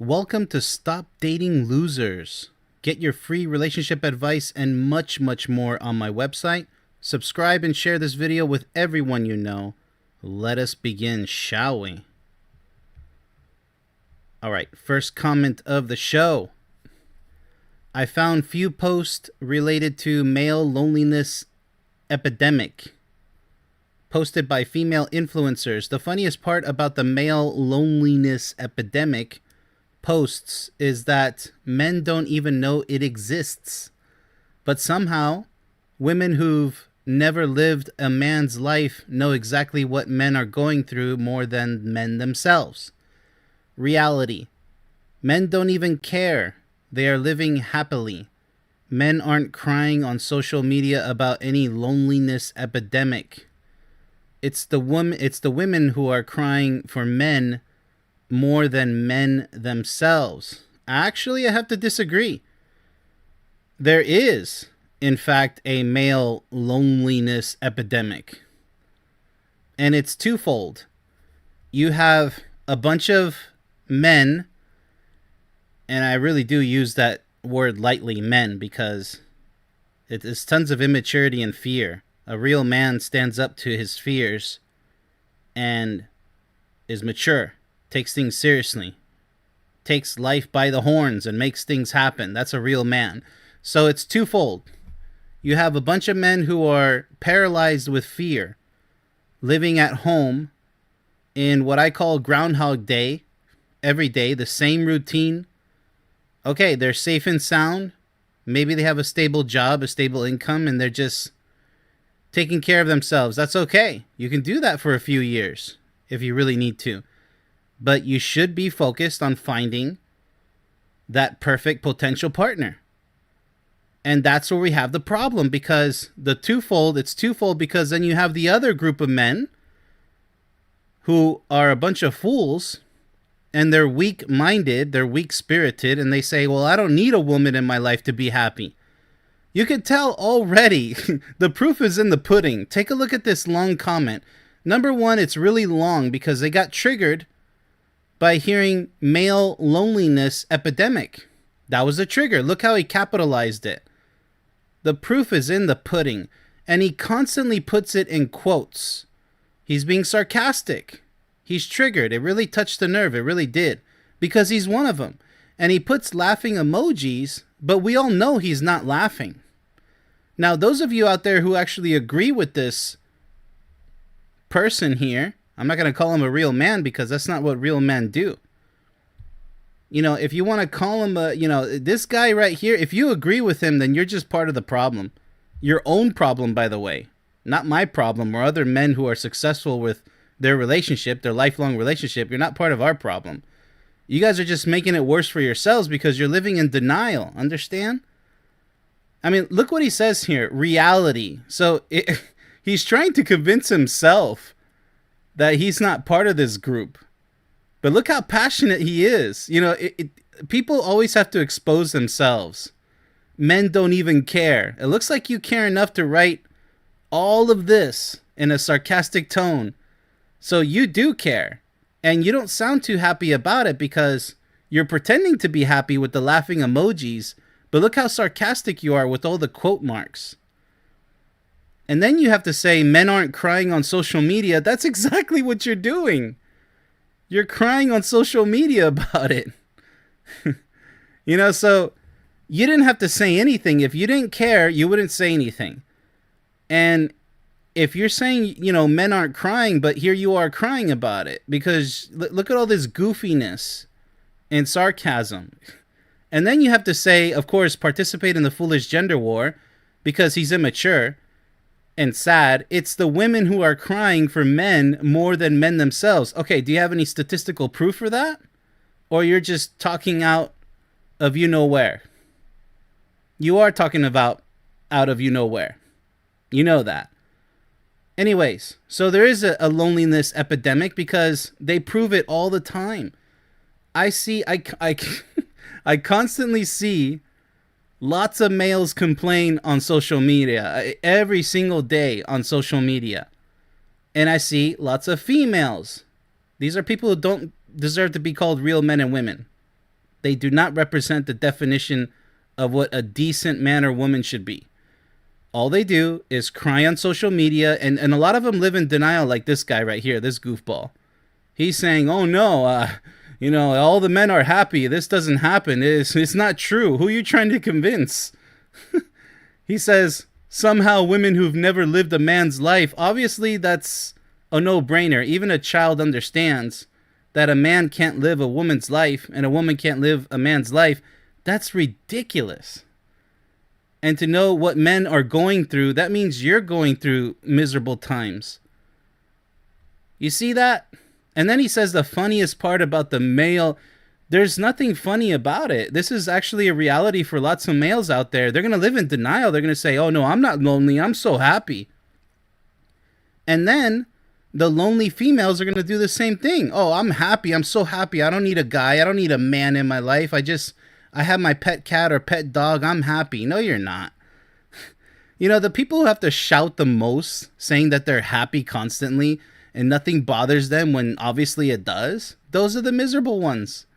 Welcome to Stop Dating Losers. Get your free relationship advice and much, much more on my website. Subscribe and share this video with everyone you know. Let us begin, shall we? Alright, first comment of the show. I found few posts related to male loneliness epidemic posted by female influencers. The funniest part about the male loneliness epidemic posts is that men don't even know it exists. But somehow, women who've never lived a man's life know exactly what men are going through more than men themselves. Reality. Men don't even care. They are living happily. Men aren't crying on social media about any loneliness epidemic. It's the women who are crying for men more than men themselves. Actually, I have to disagree. There is, in fact, a male loneliness epidemic. And it's twofold. You have a bunch of men, and I really do use that word lightly, men, because it is tons of immaturity and fear. A real man stands up to his fears and is mature, takes things seriously, takes life by the horns and makes things happen. That's a real man. So it's twofold. You have a bunch of men who are paralyzed with fear, living at home in what I call Groundhog Day, every day, the same routine. Okay, they're safe and sound. Maybe they have a stable job, a stable income, and they're just taking care of themselves. That's okay. You can do that for a few years if you really need to. But you should be focused on finding that perfect potential partner. And that's where we have the problem, because it's twofold because then you have the other group of men who are a bunch of fools and they're weak-minded, they're weak-spirited, and they say, well, I don't need a woman in my life to be happy. You can tell already. The proof is in the pudding. Take a look at this long comment. Number one, it's really long because they got triggered by hearing male loneliness epidemic. That was the trigger. Look how he capitalized it. The proof is in the pudding. And he constantly puts it in quotes. He's being sarcastic. He's triggered. It really touched the nerve. It really did. Because he's one of them. And he puts laughing emojis, but we all know he's not laughing. Now, those of you out there who actually agree with this person here, I'm not going to call him a real man because that's not what real men do. You know, if you want to call him this guy right here, if you agree with him, then you're just part of the problem. Your own problem, by the way. Not my problem or other men who are successful with their relationship, their lifelong relationship. You're not part of our problem. You guys are just making it worse for yourselves because you're living in denial. Understand? I mean, look what he says here. Reality. So he's trying to convince himself that he's not part of this group. But look how passionate he is. You know, people always have to expose themselves. Men don't even care. It looks like you care enough to write all of this in a sarcastic tone. So you do care. And you don't sound too happy about it because you're pretending to be happy with the laughing emojis. But look how sarcastic you are with all the quote marks. And then you have to say men aren't crying on social media. That's exactly what you're doing. You're crying on social media about it. You know, so you didn't have to say anything. If you didn't care, you wouldn't say anything. And if you're saying, you know, men aren't crying, but here you are crying about it because look at all this goofiness and sarcasm. And then you have to say, of course, participate in the foolish gender war because he's immature and sad. It's the women who are crying for men more than men themselves. Okay, do you have any statistical proof for that? Or you're just talking out of you know where? You are talking about out of you know where. You know that. Anyways, so there is a loneliness epidemic because they prove it all the time. I constantly see lots of males complain on social media every single day on social media. And I see lots of females. These are people who don't deserve to be called real men and women. They do not represent the definition of what a decent man or woman should be. All they do is cry on social media, and a lot of them live in denial, like this guy right here, this goofball. He's saying, oh no, all the men are happy. This doesn't happen. It's not true. Who are you trying to convince? He says, somehow women who've never lived a man's life, obviously that's a no-brainer. Even a child understands that a man can't live a woman's life and a woman can't live a man's life. That's ridiculous. And to know what men are going through, that means you're going through miserable times. You see that? And then he says the funniest part about the male, there's nothing funny about it. This is actually a reality for lots of males out there. They're going to live in denial. They're going to say, oh no, I'm not lonely. I'm so happy. And then the lonely females are going to do the same thing. Oh, I'm happy. I'm so happy. I don't need a guy. I don't need a man in my life. I have my pet cat or pet dog. I'm happy. No, you're not. The people who have to shout the most, saying that they're happy constantly and nothing bothers them when obviously it does, those are the miserable ones.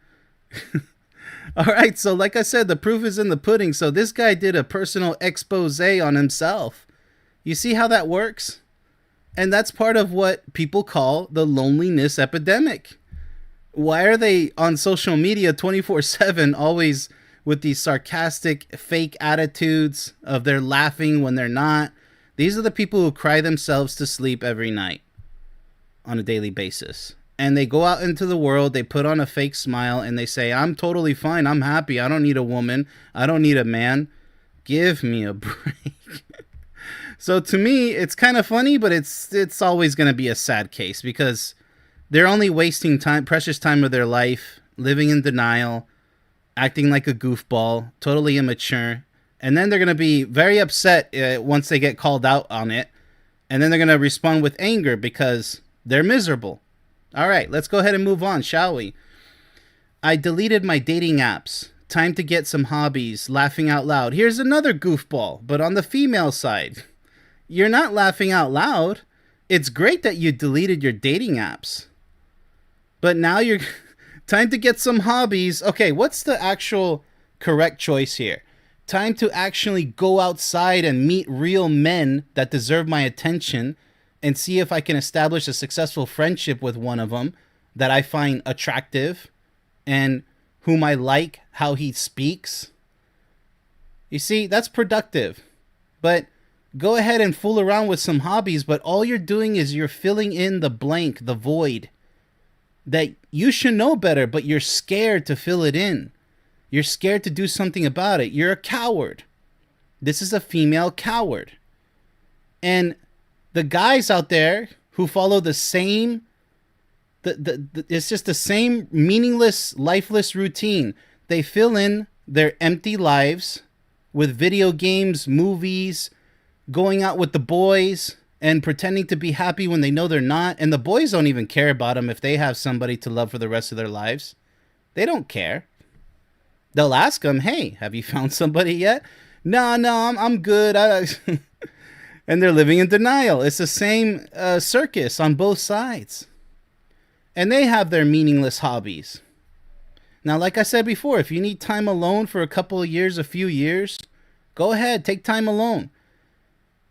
All right, so like I said, the proof is in the pudding. So this guy did a personal expose on himself. You see how that works? And that's part of what people call the loneliness epidemic. Why are they on social media 24/7 always with these sarcastic, fake attitudes of they're laughing when they're not? These are the people who cry themselves to sleep every night on a daily basis. And they go out into the world, they put on a fake smile, and they say, I'm totally fine, I'm happy, I don't need a woman, I don't need a man. Give me a break. So to me, it's kind of funny, but it's always going to be a sad case because they're only wasting time, precious time of their life, living in denial, acting like a goofball, totally immature. And then they're going to be very upset once they get called out on it. And then they're going to respond with anger because they're miserable. All right, let's go ahead and move on, shall we? I deleted my dating apps. Time to get some hobbies. Laughing out loud. Here's another goofball, but on the female side. You're not laughing out loud. It's great that you deleted your dating apps. But now you're... Time to get some hobbies. Okay, what's the actual correct choice here? Time to actually go outside and meet real men that deserve my attention and see if I can establish a successful friendship with one of them that I find attractive and whom I like how he speaks. You see, that's productive. But go ahead and fool around with some hobbies, but all you're doing is you're filling in the blank, the void that you should know better, but you're scared to fill it in. You're scared to do something about it. You're a coward. This is a female coward. And the guys out there who follow the same, it's just the same meaningless, lifeless routine. They fill in their empty lives with video games, movies, going out with the boys, and pretending to be happy when they know they're not. And the boys don't even care about them if they have somebody to love for the rest of their lives. They don't care. They'll ask them, hey, have you found somebody yet? No, I'm good. And they're living in denial. It's the same circus on both sides. And they have their meaningless hobbies. Now, like I said before, if you need time alone for a couple of years, a few years, go ahead, take time alone.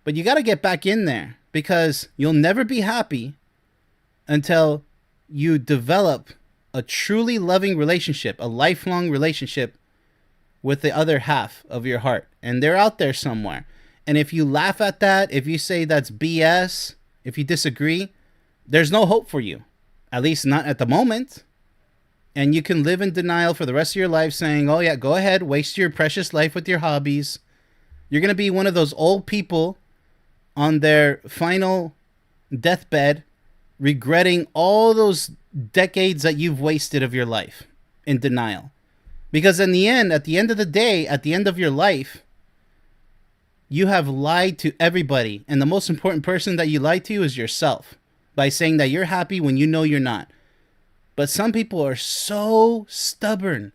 But you got to get back in there because you'll never be happy until you develop a truly loving relationship, a lifelong relationship with the other half of your heart. And they're out there somewhere. And if you laugh at that, if you say that's BS, if you disagree, there's no hope for you. At least not at the moment. And you can live in denial for the rest of your life saying, oh yeah, go ahead, waste your precious life with your hobbies. You're going to be one of those old people on their final deathbed, regretting all those decades that you've wasted of your life in denial. Because in the end, at the end of the day, at the end of your life, you have lied to everybody. And the most important person that you lied to is yourself by saying that you're happy when you know you're not. But some people are so stubborn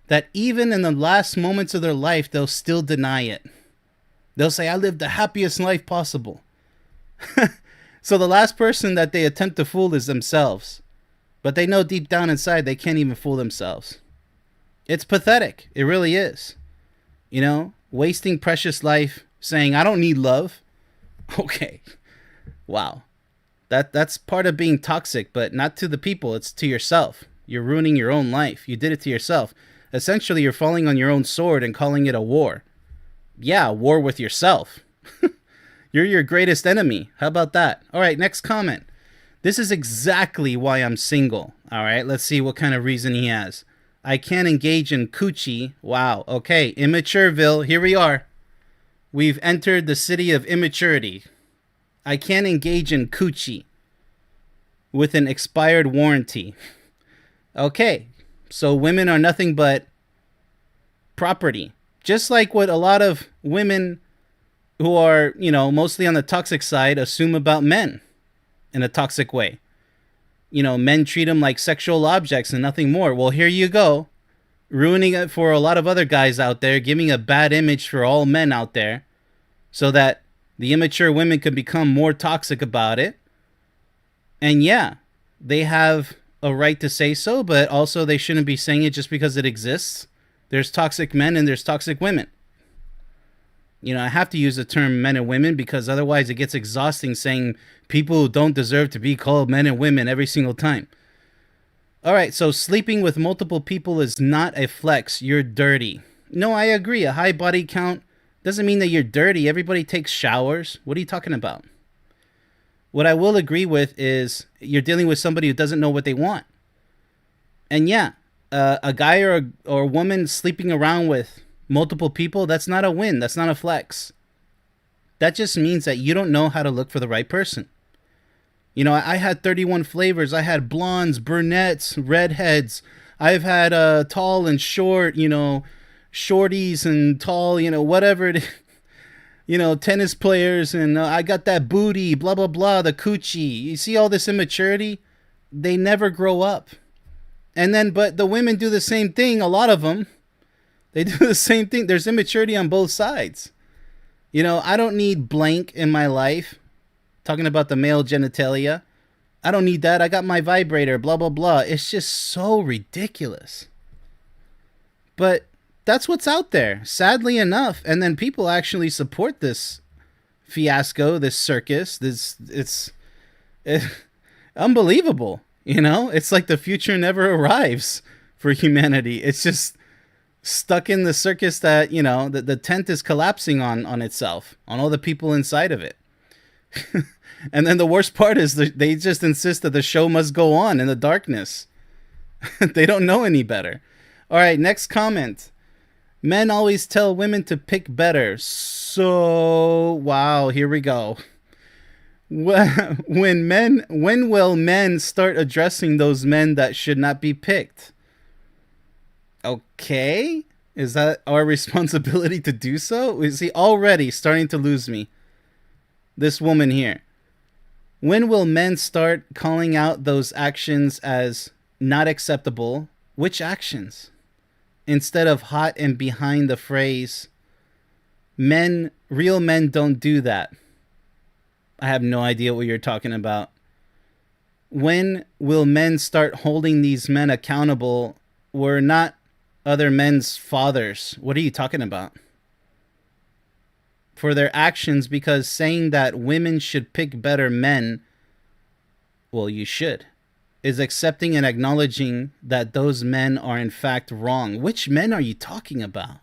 that even in the last moments of their life, they'll still deny it. They'll say, I lived the happiest life possible. So the last person that they attempt to fool is themselves. But they know deep down inside they can't even fool themselves. It's pathetic. It really is. You know, wasting precious life saying, I don't need love. Okay. Wow. That's part of being toxic, but not to the people. It's to yourself. You're ruining your own life. You did it to yourself. Essentially, you're falling on your own sword and calling it a war. Yeah, war with yourself. You're your greatest enemy. How about that? All right, next comment. This is exactly why I'm single. All right, let's see what kind of reason he has. I can't engage in coochie. Wow. Okay, Immatureville. Here we are. We've entered the city of immaturity. I can't engage in coochie with an expired warranty. Okay, so women are nothing but property. Just like what a lot of women who are, you know, mostly on the toxic side assume about men in a toxic way. You know, men treat them like sexual objects and nothing more. Well, here you go, ruining it for a lot of other guys out there, giving a bad image for all men out there so that the immature women can become more toxic about it. And yeah, they have a right to say so, but also they shouldn't be saying it just because it exists. There's toxic men and there's toxic women. You know, I have to use the term men and women because otherwise it gets exhausting saying people who don't deserve to be called men and women every single time. All right, so sleeping with multiple people is not a flex. You're dirty. No, I agree. A high body count doesn't mean that you're dirty. Everybody takes showers. What are you talking about? What I will agree with is you're dealing with somebody who doesn't know what they want. And yeah, a guy or a woman sleeping around with multiple people, that's not a win. That's not a flex. That just means that you don't know how to look for the right person. You know, I had 31 flavors. I had blondes, brunettes, redheads. I've had tall and short, you know, shorties and tall, you know, whatever it is. You know, tennis players, and I got that booty, blah, blah, blah, the coochie. You see all this immaturity? They never grow up. And then, but the women do the same thing, a lot of them. They do the same thing. There's immaturity on both sides. You know, I don't need blank in my life. Talking about the male genitalia. I don't need that. I got my vibrator, blah, blah, blah. It's just so ridiculous. But that's what's out there, sadly enough. And then people actually support this fiasco, this circus. It's unbelievable. You know, it's like the future never arrives for humanity. It's just stuck in the circus that, you know, the tent is collapsing on itself, on all the people inside of it. And then the worst part is they just insist that the show must go on in the darkness. They don't know any better. All right, next comment. Men always tell women to pick better. So, wow, here we go. When will men start addressing those men that should not be picked? Okay, is that our responsibility to do so? Is he already starting to lose me? This woman here. When will men start calling out those actions as not acceptable? Which actions? Instead of hot and behind the phrase, real men don't do that. I have no idea what you're talking about. When will men start holding these men accountable? We're not other men's fathers. What are you talking about? For their actions, because saying that women should pick better men, well, you should, is accepting and acknowledging that those men are in fact wrong. Which men are you talking about?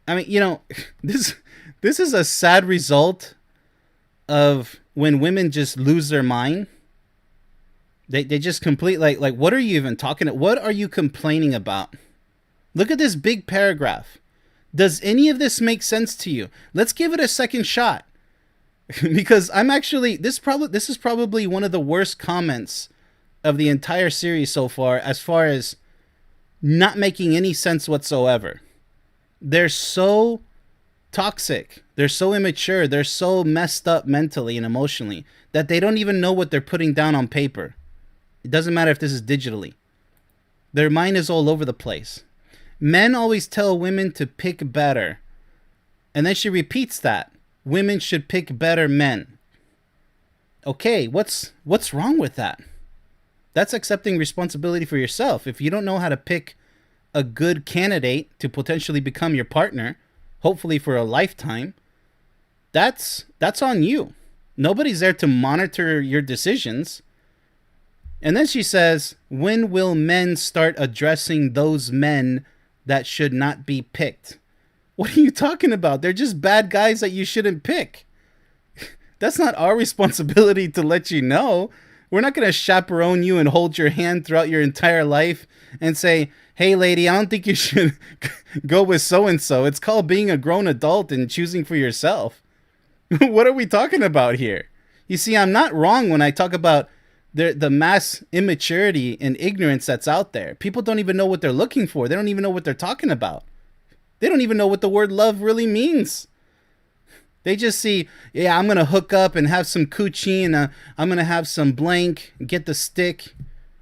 I mean, you know, this is a sad result of when women just lose their mind. They just completely like what are you even talking about? What are you complaining about? Look at this big paragraph. Does any of this make sense to you? Let's give it a second shot. Because I'm actually this is probably one of the worst comments of the entire series so far as not making any sense whatsoever. They're so toxic. They're so immature. They're so messed up mentally and emotionally that they don't even know what they're putting down on paper. It doesn't matter if this is digitally. Their mind is all over the place. Men always tell women to pick better. And then she repeats that. Women should pick better men. Okay, what's wrong with that? That's accepting responsibility for yourself. If you don't know how to pick a good candidate to potentially become your partner, hopefully for a lifetime, that's on you. Nobody's there to monitor your decisions. And then she says, when will men start addressing those men that should not be picked? What are you talking about? They're just bad guys that you shouldn't pick. That's not our responsibility to let you know. We're not going to chaperone you and hold your hand throughout your entire life and say, hey, lady, I don't think you should go with so-and-so. It's called being a grown adult and choosing for yourself. What are we talking about here? You see, I'm not wrong when I talk about the mass immaturity and ignorance that's out there. People don't even know what they're looking for. They don't even know what they're talking about. They don't even know what the word love really means. They just see, yeah, I'm going to hook up and have some coochie and I'm going to have some blank, get the stick,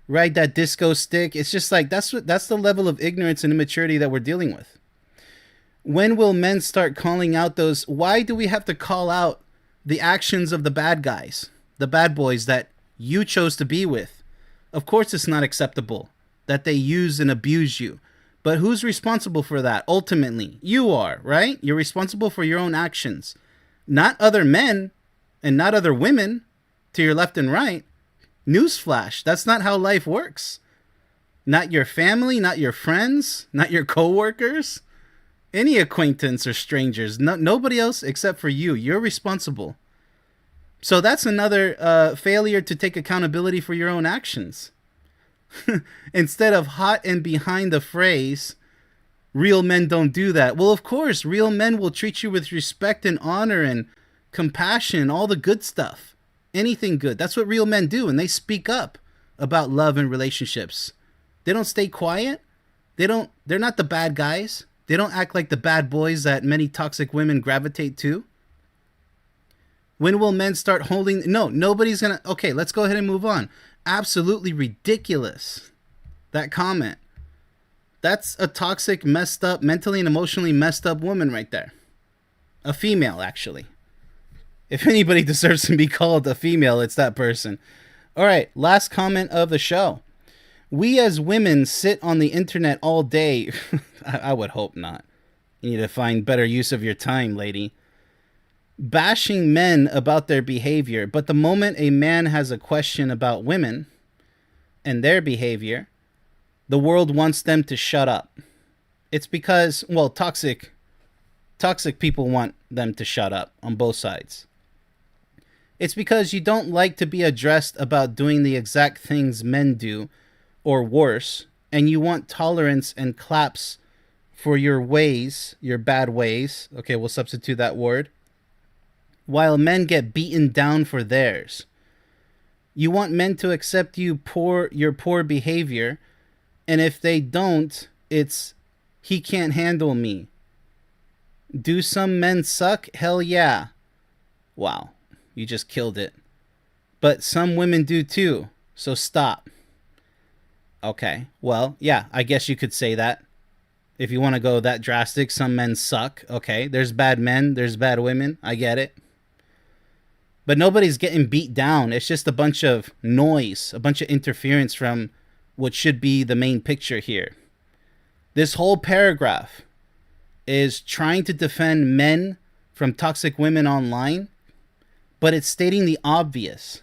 ride that disco stick. It's just like, that's the level of ignorance and immaturity that we're dealing with. When will men start calling out those? Why do we have to call out the actions of the bad guys, the bad boys that you chose to be with? Of course it's not acceptable that they use and abuse you. But who's responsible for that? Ultimately, you are, right? You're responsible for your own actions. Not other men and not other women to your left and right. Newsflash, that's not how life works. Not your family, not your friends, not your coworkers, any acquaintance or strangers. Nobody else except for you. You're responsible. So that's another failure to take accountability for your own actions. Instead of hot and behind the phrase, real men don't do that. Well, of course, real men will treat you with respect and honor and compassion, all the good stuff. Anything good. That's what real men do, and they speak up about love and relationships. They don't stay quiet. They're not the bad guys. They don't act like the bad boys that many toxic women gravitate to. When will men start holding? No, nobody's gonna. Okay, let's go ahead and move on. Absolutely ridiculous. That comment. That's a toxic, messed up, mentally and emotionally messed up woman right there. A female, actually. If anybody deserves to be called a female, it's that person. All right, last comment of the show. We as women sit on the internet all day. I would hope not. You need to find better use of your time, lady. Bashing men about their behavior. But the moment a man has a question about women and their behavior, the world wants them to shut up. It's because, well, toxic people want them to shut up on both sides. It's because you don't like to be addressed about doing the exact things men do, or worse, and you want tolerance and claps for your ways, your bad ways. Okay, we'll substitute that word. While men get beaten down for theirs. You want men to accept your poor behavior, and if they don't, it's, he can't handle me. Do some men suck? Hell yeah. Wow, you just killed it. But some women do too, so stop. Okay, well, yeah, I guess you could say that. If you want to go that drastic, some men suck. Okay, there's bad men, there's bad women. I get it. But nobody's getting beat down. It's just a bunch of noise, a bunch of interference from what should be the main picture here. This whole paragraph is trying to defend men from toxic women online, but it's stating the obvious.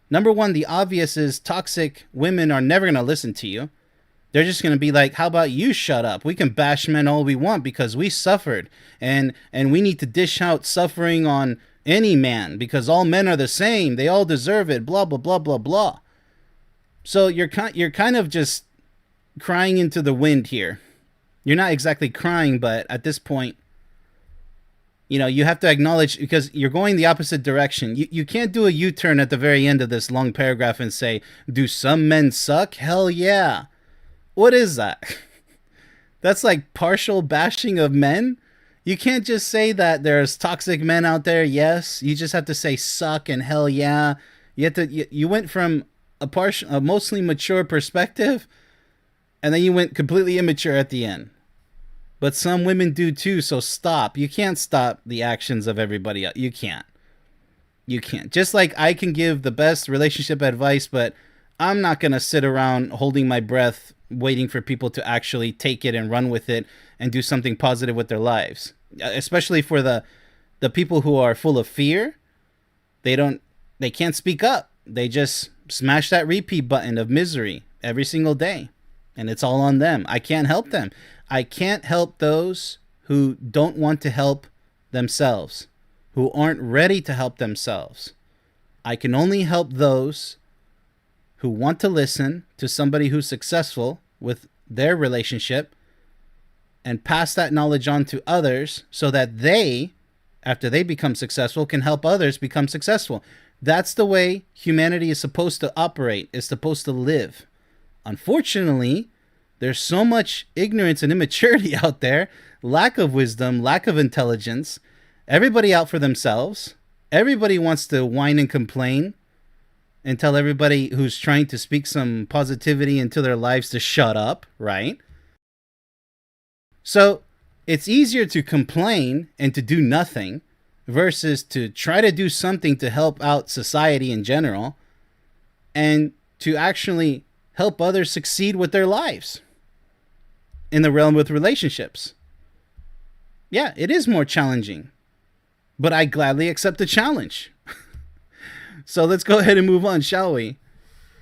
Number one, the obvious is toxic women are never going to listen to you. They're just going to be like, how about you shut up? We can bash men all we want because we suffered. And we need to dish out suffering on any man because all men are the same. They all deserve it. Blah, blah, blah, blah, blah. So you're kind of just crying into the wind here. You're not exactly crying, but at this point, you know, you have to acknowledge because you're going the opposite direction. You can't do a U-turn at the very end of this long paragraph and say, do some men suck? Hell yeah. What is that? That's like partial bashing of men? You can't just say that there's toxic men out there. Yes, you just have to say suck and hell yeah. You went from a mostly mature perspective, and then you went completely immature at the end. But some women do too, so stop. You can't stop the actions of everybody else. You can't. You can't. Just like I can give the best relationship advice, but I'm not going to sit around holding my breath waiting for people to actually take it and run with it and do something positive with their lives. Especially for the people who are full of fear, they can't speak up. They just smash that repeat button of misery every single day, and it's all on them. I can't help them. I can't help those who don't want to help themselves, who aren't ready to help themselves. I can only help those who want to listen to somebody who's successful with their relationship and pass that knowledge on to others so that they, after they become successful, can help others become successful. That's the way humanity is supposed to operate, is supposed to live. Unfortunately, there's so much ignorance and immaturity out there, lack of wisdom, lack of intelligence, everybody out for themselves. Everybody wants to whine and complain and tell everybody who's trying to speak some positivity into their lives to shut up, right? So it's easier to complain and to do nothing versus to try to do something to help out society in general and to actually help others succeed with their lives in the realm with relationships. Yeah, it is more challenging, but I gladly accept the challenge. So let's go ahead and move on, shall we?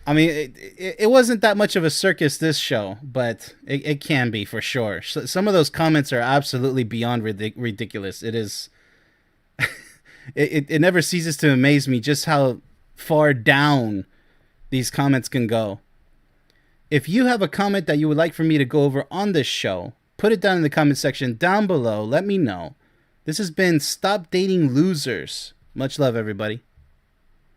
I mean, it wasn't that much of a circus, this show, but it can be for sure. Some of those comments are absolutely beyond ridiculous. It is. It never ceases to amaze me just how far down these comments can go. If you have a comment that you would like for me to go over on this show, put it down in the comment section down below. Let me know. This has been Stop Dating Losers. Much love, everybody.